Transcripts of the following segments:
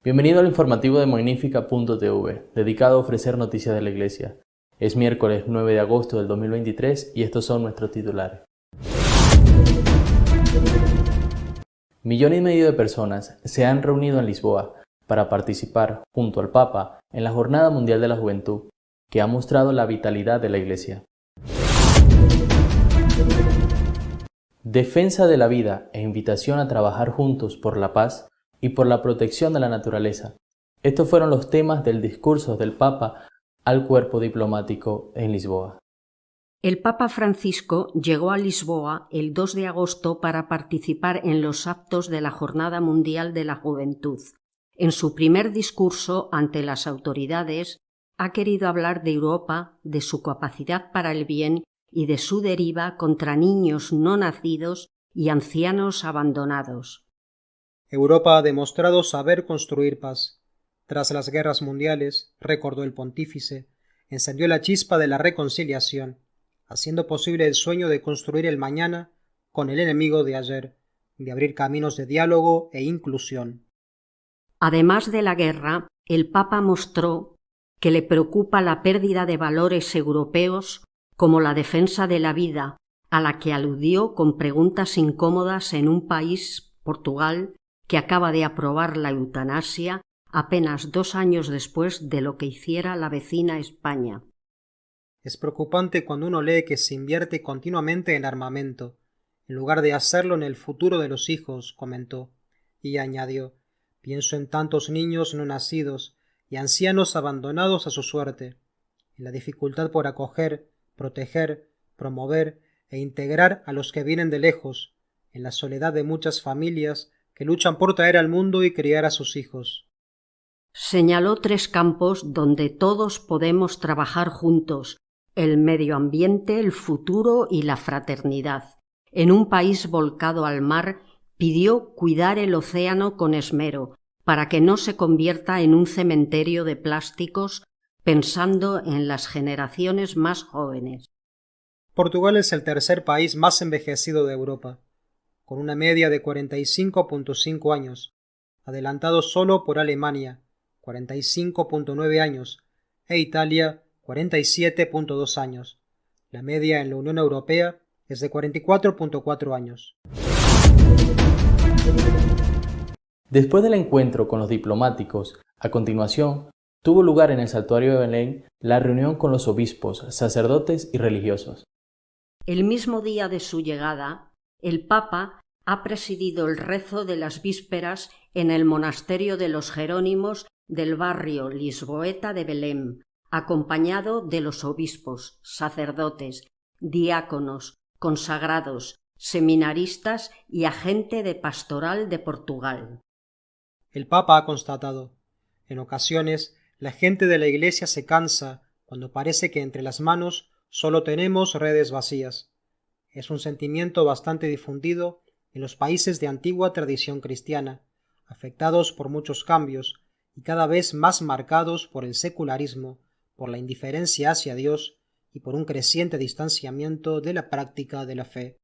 Bienvenido al informativo de Magnífica.tv, dedicado a ofrecer noticias de la Iglesia. Es miércoles 9 de agosto del 2023 y estos son nuestros titulares. 1,5 millones de personas se han reunido en Lisboa para participar, junto al Papa, en la Jornada Mundial de la Juventud, que ha mostrado la vitalidad de la Iglesia. Defensa de la vida e invitación a trabajar juntos por la paz y por la protección de la naturaleza. Estos fueron los temas del discurso del Papa al cuerpo diplomático en Lisboa. El Papa Francisco llegó a Lisboa el 2 de agosto para participar en los actos de la Jornada Mundial de la Juventud. En su primer discurso ante las autoridades, ha querido hablar de Europa, de su capacidad para el bien y de su deriva contra niños no nacidos y ancianos abandonados. Europa ha demostrado saber construir paz. Tras las guerras mundiales, recordó el pontífice, encendió la chispa de la reconciliación, haciendo posible el sueño de construir el mañana con el enemigo de ayer, de abrir caminos de diálogo e inclusión. Además de la guerra, el Papa mostró que le preocupa la pérdida de valores europeos como la defensa de la vida, a la que aludió con preguntas incómodas en un país, Portugal, que acaba de aprobar la eutanasia apenas 2 años después de lo que hiciera la vecina España. Es preocupante cuando uno lee que se invierte continuamente en armamento, en lugar de hacerlo en el futuro de los hijos, comentó, y añadió, pienso en tantos niños no nacidos y ancianos abandonados a su suerte, en la dificultad por acoger, proteger, promover e integrar a los que vienen de lejos, en la soledad de muchas familias que luchan por traer al mundo y criar a sus hijos. Señaló 3 campos donde todos podemos trabajar juntos: el medio ambiente, el futuro y la fraternidad. En un país volcado al mar, pidió cuidar el océano con esmero, para que no se convierta en un cementerio de plásticos, pensando en las generaciones más jóvenes. Portugal es el tercer país más envejecido de Europa, con una media de 45.5 años, adelantado solo por Alemania, 45.9 años, e Italia, 47.2 años. La media en la Unión Europea es de 44.4 años. Después del encuentro con los diplomáticos, a continuación, tuvo lugar en el Santuario de Belén la reunión con los obispos, sacerdotes y religiosos. El mismo día de su llegada, el Papa ha presidido el rezo de las vísperas en el monasterio de los Jerónimos del barrio lisboeta de Belém, acompañado de los obispos, sacerdotes, diáconos, consagrados, seminaristas y agente de pastoral de Portugal. El Papa ha constatado, en ocasiones la gente de la Iglesia se cansa cuando parece que entre las manos solo tenemos redes vacías. Es un sentimiento bastante difundido en los países de antigua tradición cristiana, afectados por muchos cambios y cada vez más marcados por el secularismo, por la indiferencia hacia Dios y por un creciente distanciamiento de la práctica de la fe.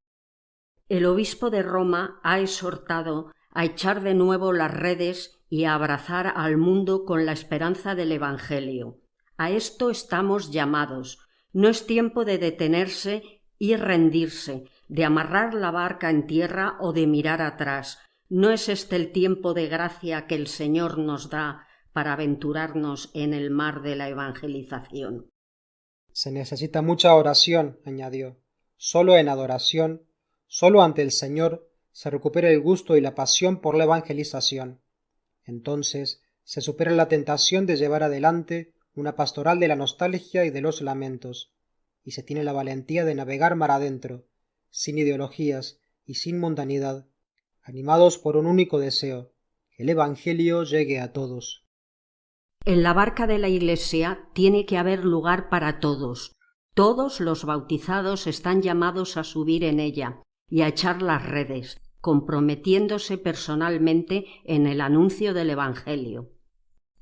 El obispo de Roma ha exhortado a echar de nuevo las redes y a abrazar al mundo con la esperanza del Evangelio. A esto estamos llamados. No es tiempo de detenerse y rendirse, de amarrar la barca en tierra o de mirar atrás. ¿No es este el tiempo de gracia que el Señor nos da para aventurarnos en el mar de la evangelización? Se necesita mucha oración, añadió. Solo en adoración, solo ante el Señor, se recupera el gusto y la pasión por la evangelización. Entonces se supera la tentación de llevar adelante una pastoral de la nostalgia y de los lamentos, y se tiene la valentía de navegar mar adentro, sin ideologías y sin mundanidad, animados por un único deseo, que el Evangelio llegue a todos. En la barca de la Iglesia tiene que haber lugar para todos. Todos los bautizados están llamados a subir en ella y a echar las redes, comprometiéndose personalmente en el anuncio del Evangelio.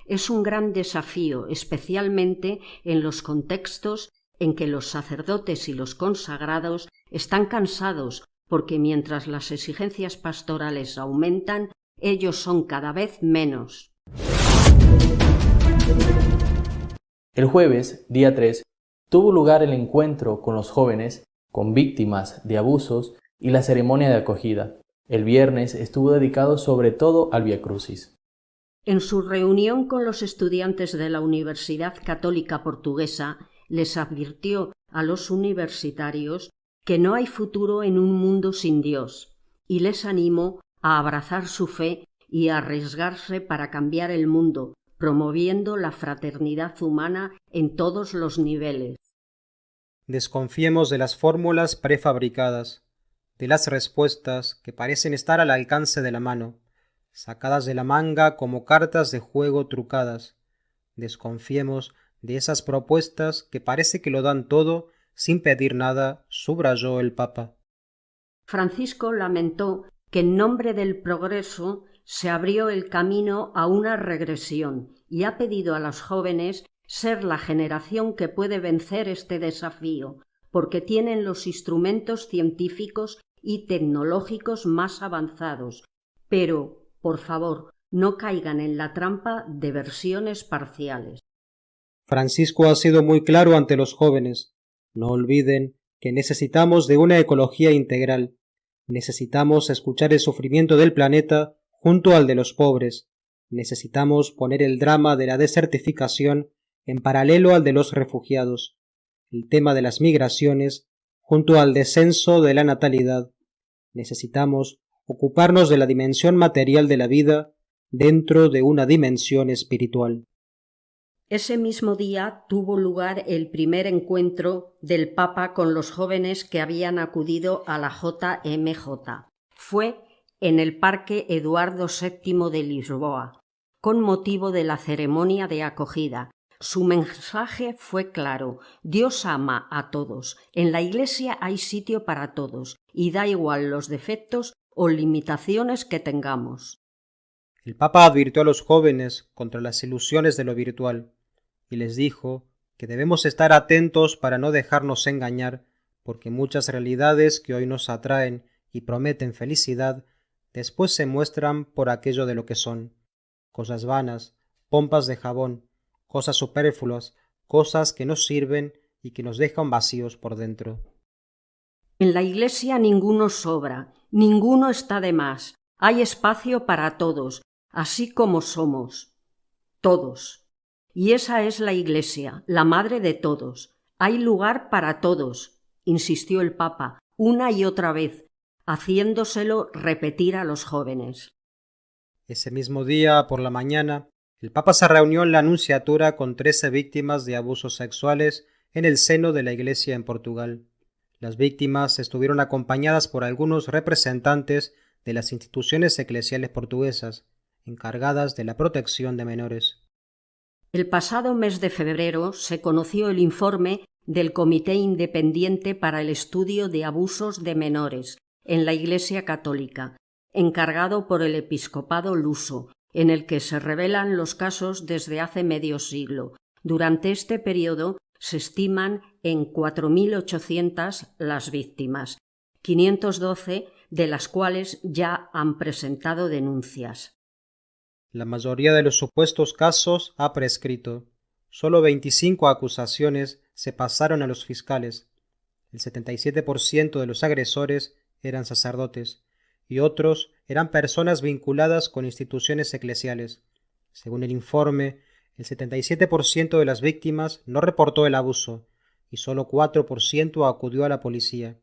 es un gran desafío, especialmente en los contextos en que los sacerdotes y los consagrados están cansados porque mientras las exigencias pastorales aumentan, ellos son cada vez menos. El jueves, día 3, tuvo lugar el encuentro con los jóvenes, con víctimas de abusos y la ceremonia de acogida. El viernes estuvo dedicado sobre todo al Vía Crucis. En su reunión con los estudiantes de la Universidad Católica Portuguesa, les advirtió a los universitarios que no hay futuro en un mundo sin Dios, y les animó a abrazar su fe y a arriesgarse para cambiar el mundo, promoviendo la fraternidad humana en todos los niveles. Desconfiemos de las fórmulas prefabricadas, de las respuestas que parecen estar al alcance de la mano, sacadas de la manga como cartas de juego trucadas. Desconfiemos de esas propuestas que parece que lo dan todo sin pedir nada, subrayó el Papa. Francisco lamentó que en nombre del progreso se abrió el camino a una regresión y ha pedido a los jóvenes ser la generación que puede vencer este desafío, porque tienen los instrumentos científicos y tecnológicos más avanzados. Pero, por favor, no caigan en la trampa de versiones parciales. Francisco ha sido muy claro ante los jóvenes. No olviden que necesitamos de una ecología integral. Necesitamos escuchar el sufrimiento del planeta junto al de los pobres. Necesitamos poner el drama de la desertificación en paralelo al de los refugiados, el tema de las migraciones junto al descenso de la natalidad. Necesitamos ocuparnos de la dimensión material de la vida dentro de una dimensión espiritual. Ese mismo día tuvo lugar el primer encuentro del Papa con los jóvenes que habían acudido a la JMJ. Fue en el Parque Eduardo VII de Lisboa, con motivo de la ceremonia de acogida. Su mensaje fue claro: Dios ama a todos, en la Iglesia hay sitio para todos, y da igual los defectos o limitaciones que tengamos. El Papa advirtió a los jóvenes contra las ilusiones de lo virtual, y les dijo que debemos estar atentos para no dejarnos engañar, porque muchas realidades que hoy nos atraen y prometen felicidad, después se muestran por aquello de lo que son: cosas vanas, pompas de jabón, cosas superfluas, cosas que no sirven y que nos dejan vacíos por dentro. En la Iglesia ninguno sobra, ninguno está de más. Hay espacio para todos, así como somos. Todos. Y esa es la Iglesia, la madre de todos. Hay lugar para todos, insistió el Papa, una y otra vez, haciéndoselo repetir a los jóvenes. Ese mismo día, por la mañana, el Papa se reunió en la Nunciatura con 13 víctimas de abusos sexuales en el seno de la Iglesia en Portugal. Las víctimas estuvieron acompañadas por algunos representantes de las instituciones eclesiales portuguesas, encargadas de la protección de menores. El pasado mes de febrero se conoció el informe del Comité Independiente para el Estudio de Abusos de Menores en la Iglesia Católica, encargado por el Episcopado luso, en el que se revelan los casos desde hace medio siglo. Durante este periodo se estiman en 4.800 las víctimas, 512 de las cuales ya han presentado denuncias. La mayoría de los supuestos casos ha prescrito. Solo 25 acusaciones se pasaron a los fiscales. El 77% de los agresores eran sacerdotes y otros eran personas vinculadas con instituciones eclesiales. Según el informe, el 77% de las víctimas no reportó el abuso y solo 4% acudió a la policía.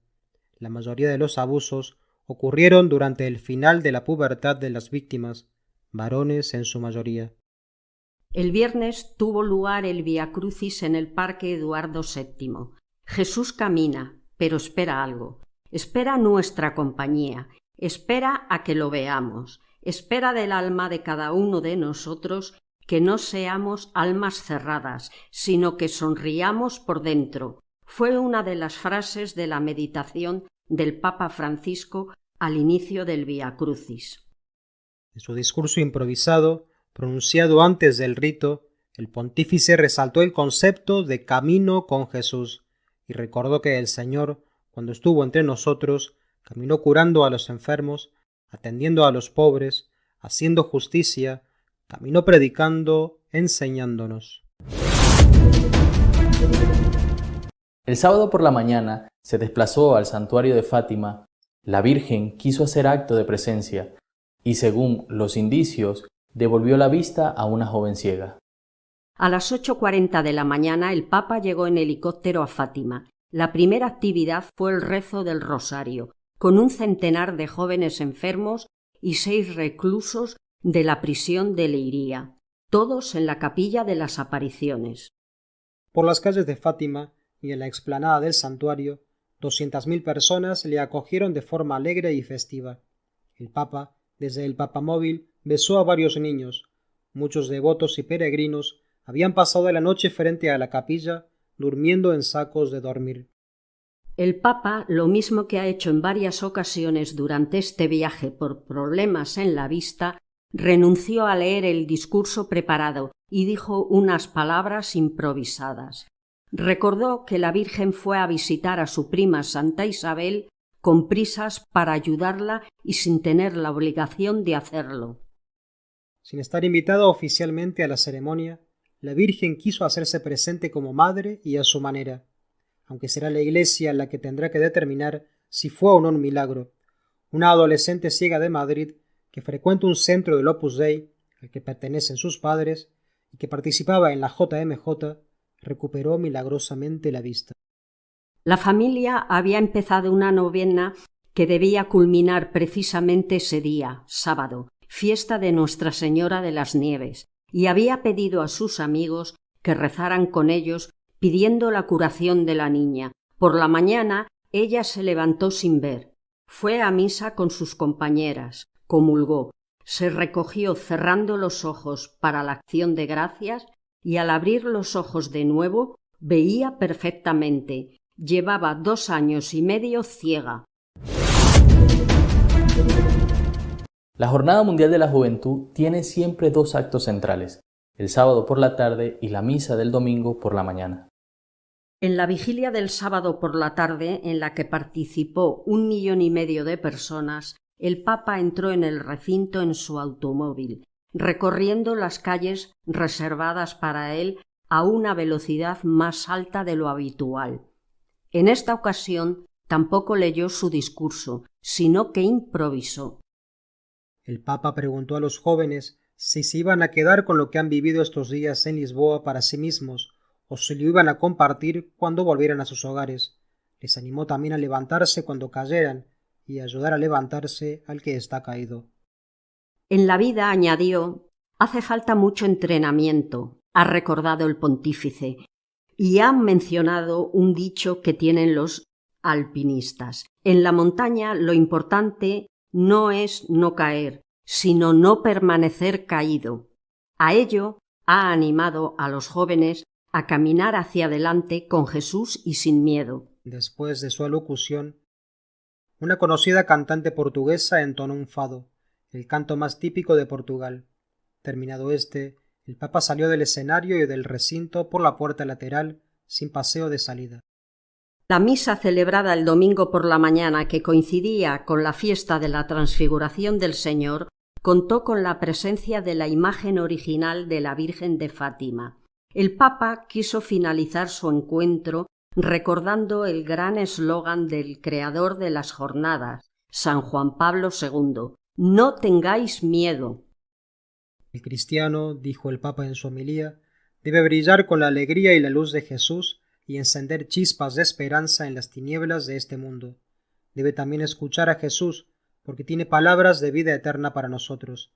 La mayoría de los abusos ocurrieron durante el final de la pubertad de las víctimas, varones en su mayoría. El viernes tuvo lugar el Vía Crucis en el Parque Eduardo VII. Jesús camina, pero espera algo. Espera nuestra compañía, espera a que lo veamos, espera del alma de cada uno de nosotros que no seamos almas cerradas, sino que sonriamos por dentro. Fue una de las frases de la meditación del Papa Francisco al inicio del Vía Crucis. En su discurso improvisado pronunciado antes del rito, el pontífice resaltó el concepto de camino con Jesús y recordó que el Señor, cuando estuvo entre nosotros, caminó curando a los enfermos, atendiendo a los pobres, haciendo justicia, caminó predicando, enseñándonos. El sábado por la mañana se desplazó al santuario de Fátima. La Virgen quiso hacer acto de presencia y, según los indicios, devolvió la vista a una joven ciega. A las 8:40 de la mañana el Papa llegó en helicóptero a Fátima. La primera actividad fue el rezo del rosario, con un centenar de jóvenes enfermos y 6 reclusos de la prisión de Leiría, todos en la capilla de las apariciones. Por las calles de Fátima y en la explanada del santuario, 200.000 personas le acogieron de forma alegre y festiva. El Papa, desde el papamóvil, besó a varios niños. Muchos devotos y peregrinos habían pasado la noche frente a la capilla, durmiendo en sacos de dormir. El Papa, lo mismo que ha hecho en varias ocasiones durante este viaje por problemas en la vista, renunció a leer el discurso preparado y dijo unas palabras improvisadas. Recordó que la Virgen fue a visitar a su prima Santa Isabel con prisas para ayudarla y sin tener la obligación de hacerlo. Sin estar invitada oficialmente a la ceremonia, la Virgen quiso hacerse presente como madre y a su manera, aunque será la Iglesia la que tendrá que determinar si fue o no un milagro. Una adolescente ciega de Madrid, que frecuenta un centro del Opus Dei, al que pertenecen sus padres, y que participaba en la JMJ, recuperó milagrosamente la vista. La familia había empezado una novena que debía culminar precisamente ese día, sábado, fiesta de Nuestra Señora de las Nieves, y había pedido a sus amigos que rezaran con ellos pidiendo la curación de la niña. Por la mañana ella se levantó sin ver, fue a misa con sus compañeras, comulgó, se recogió cerrando los ojos para la acción de gracias y al abrir los ojos de nuevo veía perfectamente. Llevaba 2 años y medio ciega. La Jornada Mundial de la Juventud tiene siempre 2 actos centrales, el sábado por la tarde y la misa del domingo por la mañana. En la vigilia del sábado por la tarde, en la que participó 1,5 millones de personas, el Papa entró en el recinto en su automóvil, recorriendo las calles reservadas para él a una velocidad más alta de lo habitual. En esta ocasión tampoco leyó su discurso, sino que improvisó. El Papa preguntó a los jóvenes si se iban a quedar con lo que han vivido estos días en Lisboa para sí mismos, o si lo iban a compartir cuando volvieran a sus hogares. Les animó también a levantarse cuando cayeran y a ayudar a levantarse al que está caído. En la vida, añadió, hace falta mucho entrenamiento, ha recordado el pontífice, y ha mencionado un dicho que tienen los alpinistas. En la montaña lo importante no es no caer, sino no permanecer caído. A ello ha animado a los jóvenes a caminar hacia adelante con Jesús y sin miedo. Después de su alocución, una conocida cantante portuguesa entonó un fado, el canto más típico de Portugal. Terminado este, el Papa salió del escenario y del recinto por la puerta lateral, sin paseo de salida. La misa celebrada el domingo por la mañana, que coincidía con la fiesta de la Transfiguración del Señor, contó con la presencia de la imagen original de la Virgen de Fátima. El Papa quiso finalizar su encuentro recordando el gran eslogan del creador de las jornadas, San Juan Pablo II: «No tengáis miedo». El cristiano, dijo el Papa en su homilía, debe brillar con la alegría y la luz de Jesús y encender chispas de esperanza en las tinieblas de este mundo. Debe también escuchar a Jesús, porque tiene palabras de vida eterna para nosotros.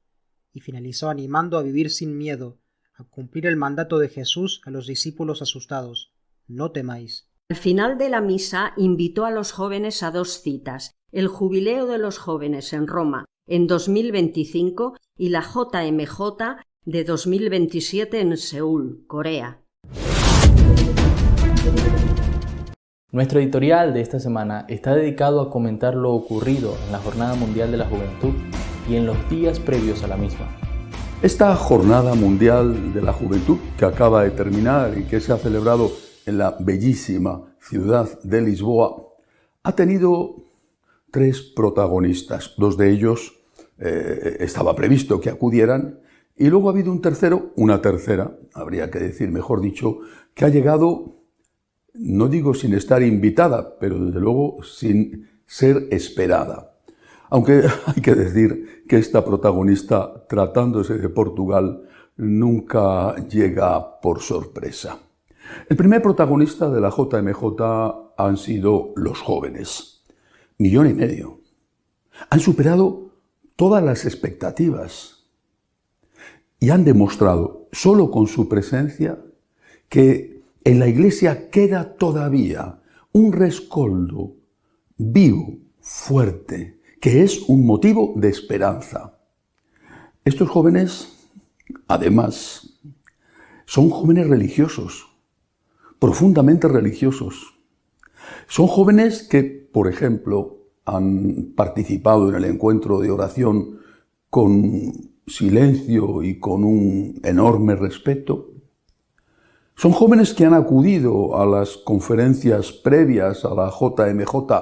Y finalizó animando a vivir sin miedo, a cumplir el mandato de Jesús a los discípulos asustados: «No temáis». Al final de la misa invitó a los jóvenes a 2 citas, el Jubileo de los Jóvenes en Roma en 2025 y la JMJ de 2027 en Seúl, Corea. Nuestro editorial de esta semana está dedicado a comentar lo ocurrido en la Jornada Mundial de la Juventud y en los días previos a la misma. Esta Jornada Mundial de la Juventud que acaba de terminar y que se ha celebrado en la bellísima ciudad de Lisboa ha tenido 3 protagonistas. 2 de ellos estaba previsto que acudieran y luego ha habido una tercera, habría que decir, mejor dicho, que ha llegado, no digo sin estar invitada, pero desde luego sin ser esperada. Aunque hay que decir que esta protagonista, tratándose de Portugal, nunca llega por sorpresa. El primer protagonista de la JMJ han sido los jóvenes. 1,5 millones. Han superado todas las expectativas y han demostrado, solo con su presencia, que en la Iglesia queda todavía un rescoldo vivo, fuerte, que es un motivo de esperanza. Estos jóvenes, además, son jóvenes religiosos, profundamente religiosos. Son jóvenes que, por ejemplo, han participado en el encuentro de oración con silencio y con un enorme respeto. Son jóvenes que han acudido a las conferencias previas a la JMJ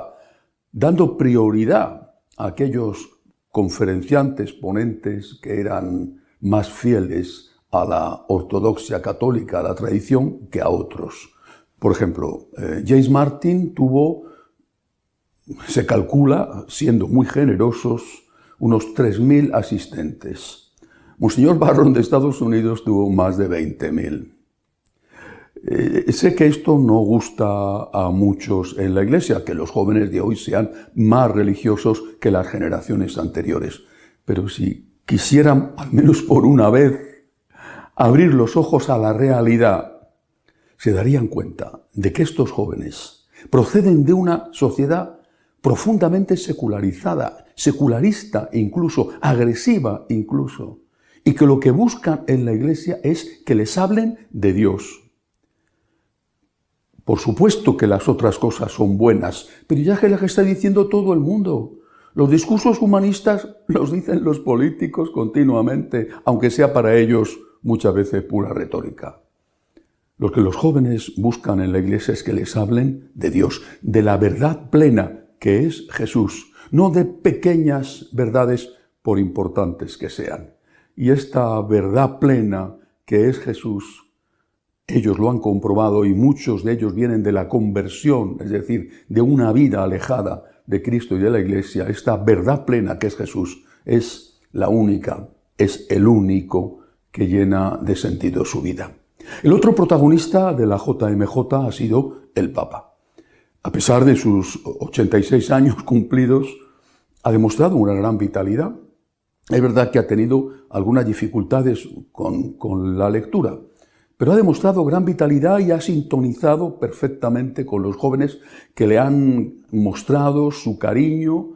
dando prioridad a aquellos conferenciantes, ponentes que eran más fieles a la ortodoxia católica, a la tradición, que a otros. Por ejemplo, James Martin tuvo, se calcula, siendo muy generosos, unos 3.000 asistentes. Monseñor Barron de Estados Unidos tuvo más de 20.000. Sé que esto no gusta a muchos en la Iglesia, que los jóvenes de hoy sean más religiosos que las generaciones anteriores. Pero si quisieran, al menos por una vez, abrir los ojos a la realidad, se darían cuenta de que estos jóvenes proceden de una sociedad profundamente secularizada, secularista incluso, agresiva incluso, y que lo que buscan en la Iglesia es que les hablen de Dios. Por supuesto que las otras cosas son buenas, pero ya que las está diciendo todo el mundo. Los discursos humanistas los dicen los políticos continuamente, aunque sea para ellos muchas veces pura retórica. Lo que los jóvenes buscan en la Iglesia es que les hablen de Dios, de la verdad plena que es Jesús, no de pequeñas verdades por importantes que sean. Y esta verdad plena que es Jesús, ellos lo han comprobado y muchos de ellos vienen de la conversión, es decir, de una vida alejada de Cristo y de la Iglesia. Esta verdad plena que es Jesús es la única, es el único que llena de sentido su vida. El otro protagonista de la JMJ ha sido el Papa. A pesar de sus 86 años cumplidos, ha demostrado una gran vitalidad. Es verdad que ha tenido algunas dificultades con la lectura, pero ha demostrado gran vitalidad y ha sintonizado perfectamente con los jóvenes que le han mostrado su cariño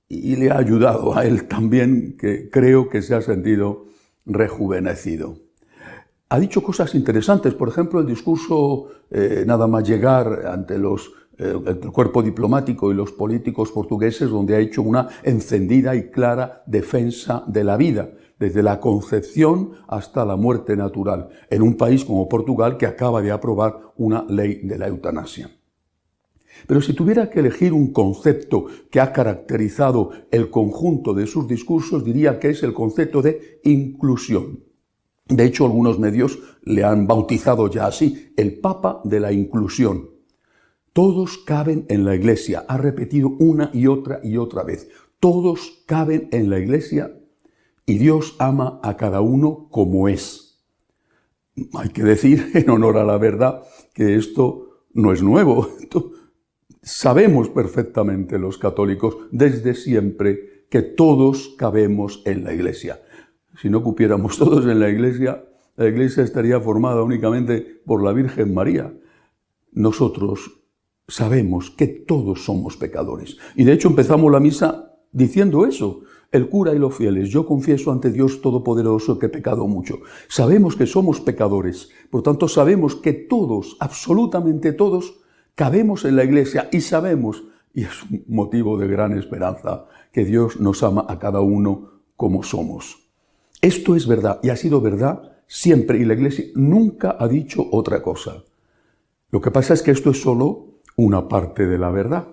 y le ha ayudado a él también, que creo que se ha sentido rejuvenecido. Ha dicho cosas interesantes, por ejemplo, el discurso nada más llegar ante el cuerpo diplomático y los políticos portugueses, donde ha hecho una encendida y clara defensa de la vida, desde la concepción hasta la muerte natural, en un país como Portugal que acaba de aprobar una ley de la eutanasia. Pero si tuviera que elegir un concepto que ha caracterizado el conjunto de sus discursos, diría que es el concepto de inclusión. De hecho, algunos medios le han bautizado ya así, el Papa de la inclusión. Todos caben en la Iglesia, ha repetido una y otra vez. Todos caben en la Iglesia y Dios ama a cada uno como es. Hay que decir, en honor a la verdad, que esto no es nuevo. Sabemos perfectamente los católicos desde siempre que todos cabemos en la Iglesia. Si no cupiéramos todos en la Iglesia estaría formada únicamente por la Virgen María. Nosotros sabemos que todos somos pecadores. Y de hecho empezamos la misa diciendo eso. El cura y los fieles, yo confieso ante Dios Todopoderoso que he pecado mucho. Sabemos que somos pecadores, por tanto sabemos que todos, absolutamente todos, cabemos en la Iglesia y sabemos, y es un motivo de gran esperanza, que Dios nos ama a cada uno como somos. Esto es verdad y ha sido verdad siempre, y la Iglesia nunca ha dicho otra cosa. Lo que pasa es que esto es solo una parte de la verdad,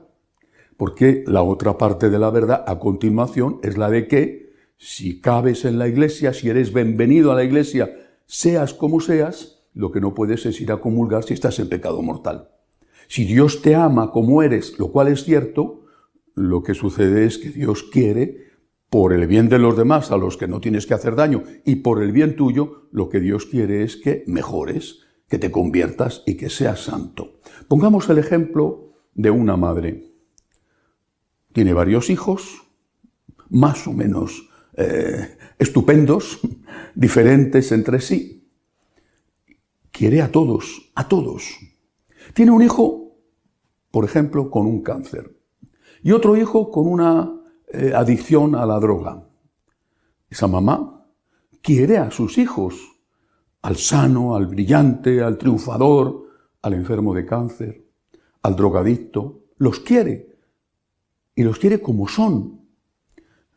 porque la otra parte de la verdad a continuación es la de que si cabes en la Iglesia, si eres bienvenido a la Iglesia, seas como seas, lo que no puedes es ir a comulgar si estás en pecado mortal. Si Dios te ama como eres, lo cual es cierto, lo que sucede es que Dios quiere, por el bien de los demás, a los que no tienes que hacer daño, y por el bien tuyo, lo que Dios quiere es que mejores, que te conviertas y que seas santo. Pongamos el ejemplo de una madre. Tiene varios hijos, más o menos estupendos, diferentes entre sí. Quiere a todos, a todos. Tiene un hijo, por ejemplo, con un cáncer, y otro hijo con una adicción a la droga. Esa mamá quiere a sus hijos, al sano, al brillante, al triunfador, al enfermo de cáncer, al drogadicto. Los quiere, y los quiere como son.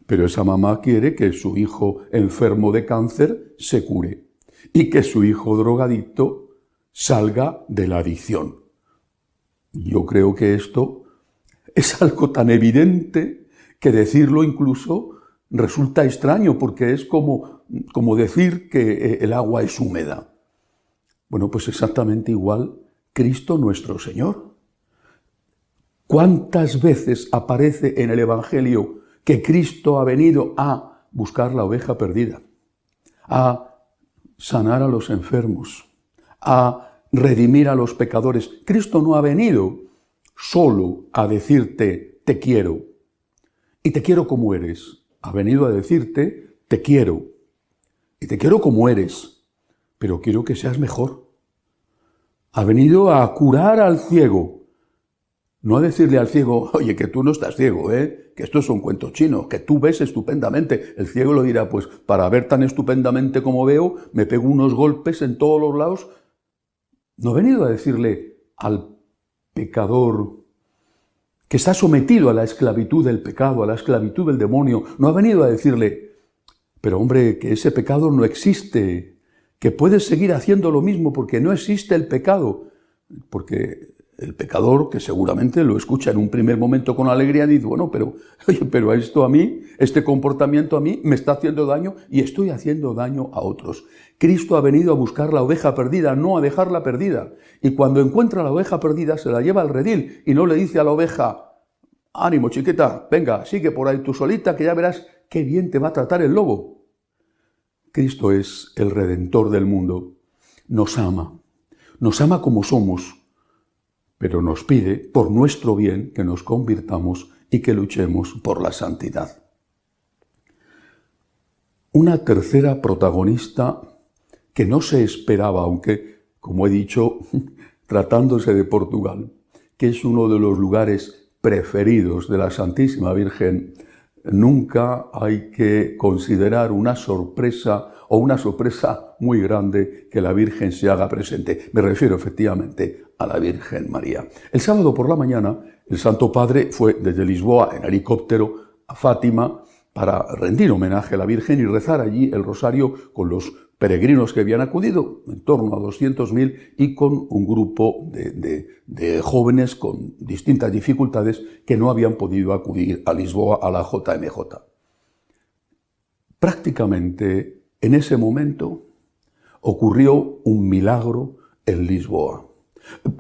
Pero esa mamá quiere que su hijo enfermo de cáncer se cure y que su hijo drogadicto salga de la adicción. Yo creo que esto es algo tan evidente que decirlo incluso resulta extraño, porque es como decir que el agua es húmeda. Bueno, pues exactamente igual Cristo nuestro Señor. ¿Cuántas veces aparece en el Evangelio que Cristo ha venido a buscar la oveja perdida, a sanar a los enfermos, a redimir a los pecadores? Cristo no ha venido solo a decirte te quiero y te quiero como eres. Ha venido a decirte te quiero y te quiero como eres, pero quiero que seas mejor. Ha venido a curar al ciego, no a decirle al ciego, oye, que tú no estás ciego, que esto es un cuento chino, que tú ves estupendamente. El ciego lo dirá, pues para ver tan estupendamente como veo, me pego unos golpes en todos los lados. No ha venido a decirle al pecador que está sometido a la esclavitud del pecado, a la esclavitud del demonio, no ha venido a decirle, pero hombre, que ese pecado no existe, que puedes seguir haciendo lo mismo porque no existe el pecado. Porque el pecador, que seguramente lo escucha en un primer momento con alegría, dice, bueno, pero esto a mí, este comportamiento a mí me está haciendo daño y estoy haciendo daño a otros. Cristo ha venido a buscar la oveja perdida, no a dejarla perdida. Y cuando encuentra la oveja perdida, se la lleva al redil y no le dice a la oveja, ánimo chiquita, venga, sigue por ahí tú solita, que ya verás qué bien te va a tratar el lobo. Cristo es el Redentor del mundo. Nos ama como somos, pero nos pide, por nuestro bien, que nos convirtamos y que luchemos por la santidad. Una tercera protagonista que no se esperaba, aunque, como he dicho, tratándose de Portugal, que es uno de los lugares preferidos de la Santísima Virgen, nunca hay que considerar una sorpresa o una sorpresa muy grande que la Virgen se haga presente. Me refiero efectivamente a la Virgen María. El sábado por la mañana, el Santo Padre fue desde Lisboa en helicóptero a Fátima para rendir homenaje a la Virgen y rezar allí el rosario con los peregrinos que habían acudido, en torno a 200.000, y con un grupo de jóvenes con distintas dificultades que no habían podido acudir a Lisboa a la JMJ. Prácticamente en ese momento ocurrió un milagro en Lisboa.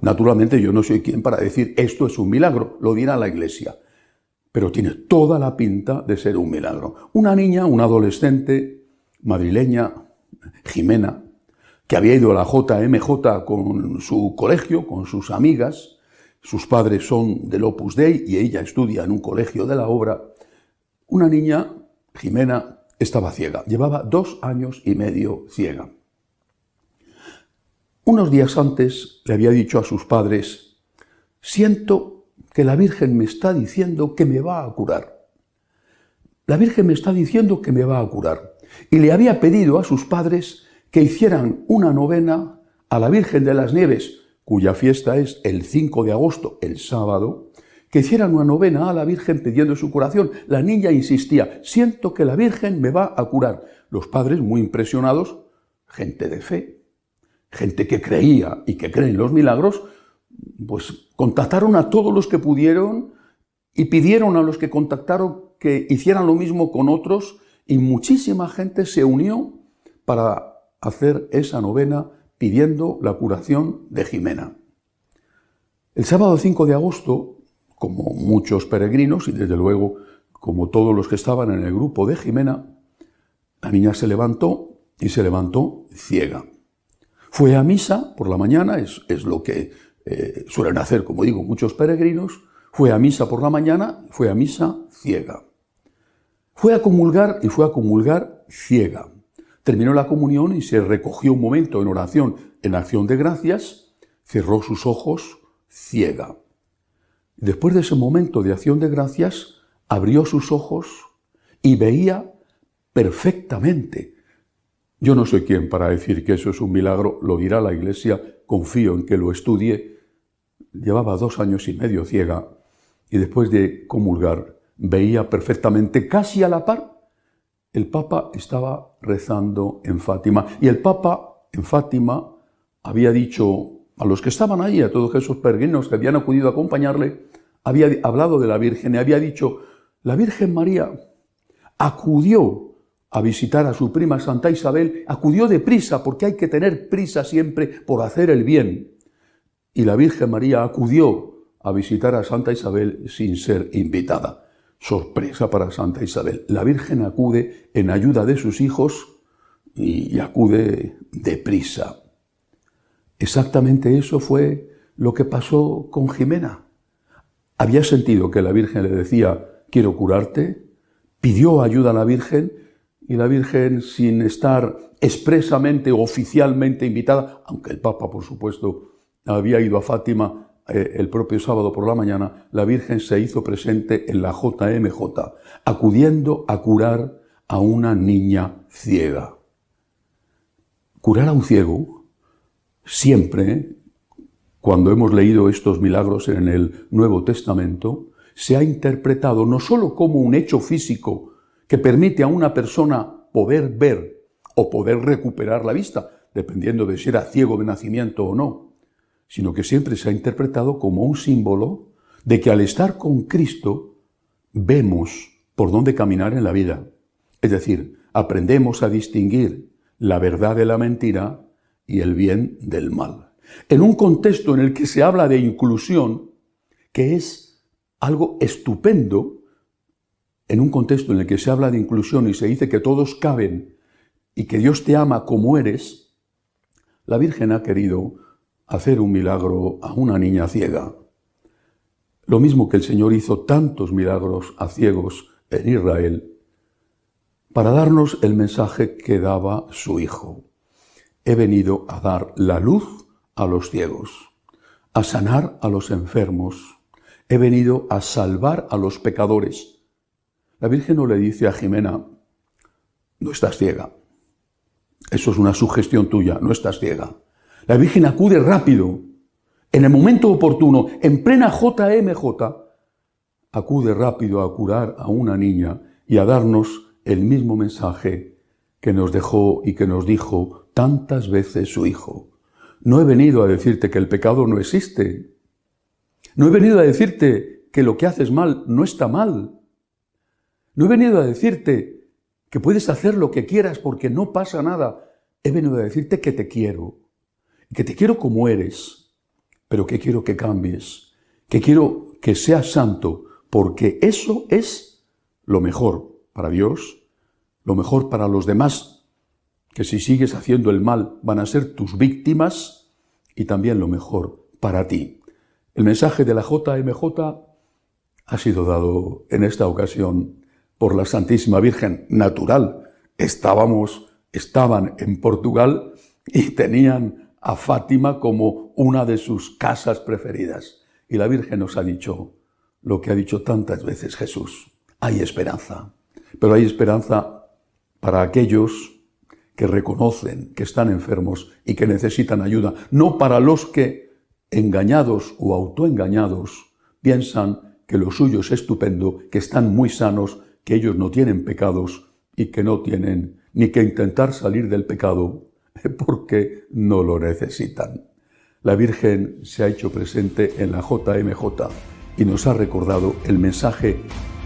Naturalmente yo no soy quien para decir esto es un milagro, lo dirá la Iglesia, pero tiene toda la pinta de ser un milagro. Una niña, una adolescente madrileña, Jimena, que había ido a la JMJ con su colegio, con sus amigas, sus padres son del Opus Dei y ella estudia en un colegio de la obra. Una niña, Jimena, estaba ciega, llevaba 2 años y medio ciega. Unos días antes le había dicho a sus padres, siento que la Virgen me está diciendo que me va a curar. La Virgen me está diciendo que me va a curar. Y le había pedido a sus padres que hicieran una novena a la Virgen de las Nieves, cuya fiesta es el 5 de agosto, el sábado, que hicieran una novena a la Virgen pidiendo su curación. La niña insistía, siento que la Virgen me va a curar. Los padres, muy impresionados, gente de fe, gente que creía y que cree en los milagros, pues contactaron a todos los que pudieron y pidieron a los que contactaron que hicieran lo mismo con otros, y muchísima gente se unió para hacer esa novena pidiendo la curación de Jimena. El sábado 5 de agosto, como muchos peregrinos y desde luego como todos los que estaban en el grupo de Jimena, la niña se levantó y se levantó ciega. Fue a misa por la mañana, es lo que suelen hacer, como digo, muchos peregrinos. Fue a misa por la mañana, fue a misa ciega. Fue a comulgar y fue a comulgar ciega. Terminó la comunión y se recogió un momento en oración, en acción de gracias, cerró sus ojos ciega. Después de ese momento de acción de gracias, abrió sus ojos y veía perfectamente. Yo no soy quien para decir que eso es un milagro, lo dirá la Iglesia, confío en que lo estudie. Llevaba 2 años y medio ciega y después de comulgar veía perfectamente, casi a la par. El Papa estaba rezando en Fátima y el Papa en Fátima había dicho a los que estaban ahí, a todos esos peregrinos que habían acudido a acompañarle, había hablado de la Virgen y había dicho, la Virgen María acudió a visitar a su prima Santa Isabel, acudió deprisa porque hay que tener prisa siempre por hacer el bien. Y la Virgen María acudió a visitar a Santa Isabel sin ser invitada. Sorpresa para Santa Isabel. La Virgen acude en ayuda de sus hijos y acude deprisa. Exactamente eso fue lo que pasó con Jimena. Había sentido que la Virgen le decía, quiero curarte, pidió ayuda a la Virgen y la Virgen, sin estar expresamente, oficialmente invitada, aunque el Papa, por supuesto, había ido a Fátima el propio sábado por la mañana, la Virgen se hizo presente en la JMJ, acudiendo a curar a una niña ciega. Curar a un ciego, siempre, cuando hemos leído estos milagros en el Nuevo Testamento, se ha interpretado no solo como un hecho físico que permite a una persona poder ver o poder recuperar la vista, dependiendo de si era ciego de nacimiento o no, sino que siempre se ha interpretado como un símbolo de que al estar con Cristo vemos por dónde caminar en la vida. Es decir, aprendemos a distinguir la verdad de la mentira y el bien del mal. En un contexto en el que se habla de inclusión, que es algo estupendo, en un contexto en el que se habla de inclusión y se dice que todos caben y que Dios te ama como eres, la Virgen ha querido hacer un milagro a una niña ciega. Lo mismo que el Señor hizo tantos milagros a ciegos en Israel, para darnos el mensaje que daba su Hijo. He venido a dar la luz a los ciegos, a sanar a los enfermos. He venido a salvar a los pecadores. La Virgen no le dice a Jimena, no estás ciega. Eso es una sugestión tuya, no estás ciega. La Virgen acude rápido, en el momento oportuno, en plena JMJ, acude rápido a curar a una niña y a darnos el mismo mensaje que nos dejó y que nos dijo tantas veces su Hijo. No he venido a decirte que el pecado no existe. No he venido a decirte que lo que haces mal no está mal. No he venido a decirte que puedes hacer lo que quieras porque no pasa nada. He venido a decirte que te quiero como eres, pero que quiero que cambies, que quiero que seas santo, porque eso es lo mejor para Dios, lo mejor para los demás, que si sigues haciendo el mal van a ser tus víctimas, y también lo mejor para ti. El mensaje de la JMJ ha sido dado en esta ocasión por la Santísima Virgen natural. Estaban en Portugal y tenían a Fátima como una de sus casas preferidas. Y la Virgen nos ha dicho lo que ha dicho tantas veces Jesús. Hay esperanza, pero hay esperanza para aquellos que reconocen que están enfermos y que necesitan ayuda, no para los que, engañados o autoengañados, piensan que lo suyo es estupendo, que están muy sanos, que ellos no tienen pecados y que no tienen ni que intentar salir del pecado porque no lo necesitan. La Virgen se ha hecho presente en la JMJ y nos ha recordado el mensaje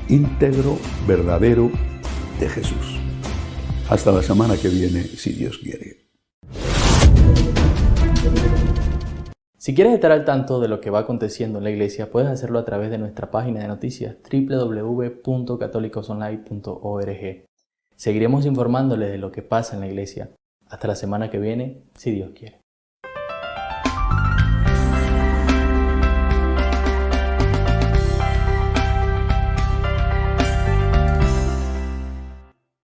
íntegro, verdadero de Jesús. Hasta la semana que viene, si Dios quiere. Si quieres estar al tanto de lo que va aconteciendo en la Iglesia, puedes hacerlo a través de nuestra página de noticias www.catolicosonline.org. Seguiremos informándoles de lo que pasa en la Iglesia. Hasta la semana que viene, si Dios quiere.